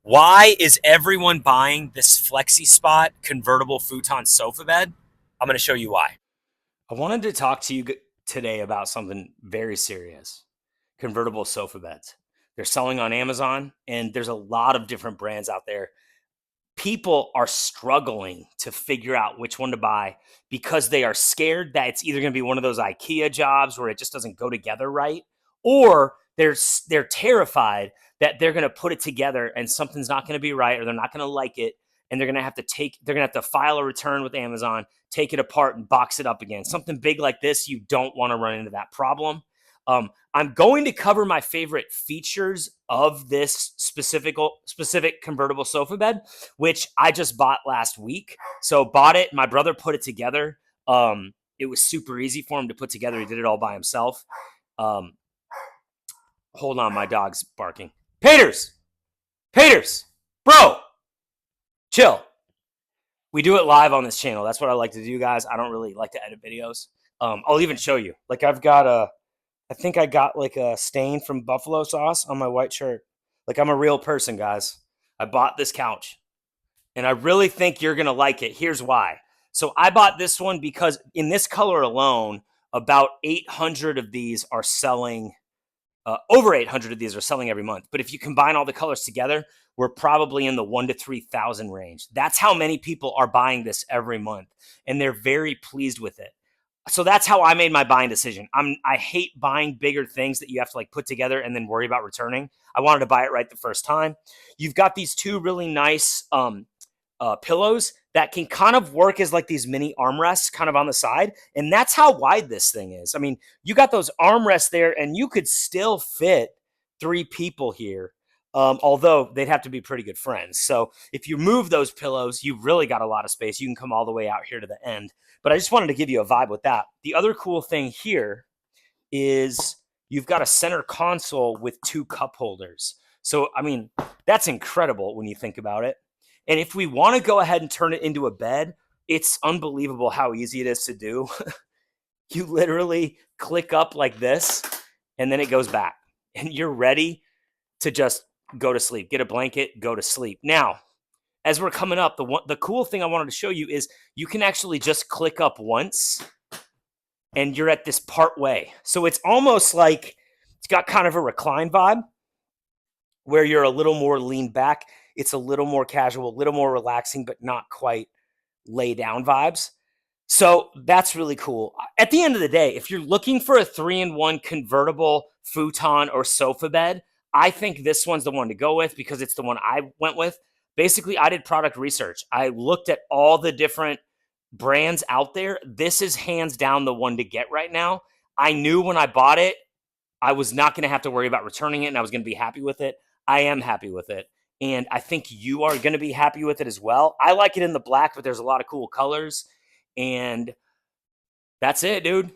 Why is everyone buying this Flexispot convertible futon sofa bed? I'm going to show you why. I wanted to talk to you today about something very serious. Convertible sofa beds. They're selling on Amazon, and there's a lot of different brands out there. People are struggling to figure out which one to buy because they are scared that it's either going to be one of those IKEA jobs where it just doesn't go together right, or they're terrified that they're going to put it together and something's not going to be right, or they're not going to like it, and they're going to have to file a return with Amazon, take it apart and box it up again. Something big like this, you don't want to run into that problem. I'm going to cover my favorite features of this specific convertible sofa bed, which I just bought last week. So bought it. My brother put it together. It was super easy for him to put together. He did it all by himself. Um, Hold on, my dog's barking. Peters, bro, chill. We do it live on this channel. That's what I like to do, guys. I don't really like to edit videos. I'll even show you. Like I think I got like a stain from buffalo sauce on my white shirt. Like I'm a real person, guys. I bought this couch and I really think you're going to like it. Here's why. So I bought this one because in this color alone, about 800 of these are selling. Over 800 of these are selling every month. But if you combine all the colors together, we're probably in the 1,000 to 3,000 range. That's how many people are buying this every month. And they're very pleased with it. So that's how I made my buying decision. I hate buying bigger things that you have to like put together and then worry about returning. I wanted to buy it right the first time. You've got these two really nice pillows that can kind of work as like these mini armrests kind of on the side. And that's how wide this thing is. I mean, you got those armrests there and you could still fit 3 people here. Although they'd have to be pretty good friends. So if you move those pillows, you've really got a lot of space. You can come all the way out here to the end. But I just wanted to give you a vibe with that. The other cool thing here is you've got a center console with 2 cup holders. So, I mean, that's incredible when you think about it. And if we want to go ahead and turn it into a bed, it's unbelievable how easy it is to do. You literally click up like this, and then it goes back. And you're ready to just go to sleep. Get a blanket, go to sleep. Now, as we're coming up, the cool thing I wanted to show you is you can actually just click up once, and you're at this part way. So it's almost like it's got kind of a recline vibe where you're a little more leaned back. It's a little more casual, a little more relaxing, but not quite lay down vibes. So that's really cool. At the end of the day, if you're looking for a 3-in-1 convertible futon or sofa bed, I think this one's the one to go with because it's the one I went with. Basically, I did product research. I looked at all the different brands out there. This is hands down the one to get right now. I knew when I bought it, I was not going to have to worry about returning it and I was going to be happy with it. I am happy with it. And I think you are going to be happy with it as well. I like it in the black, but there's a lot of cool colors. And that's it, dude.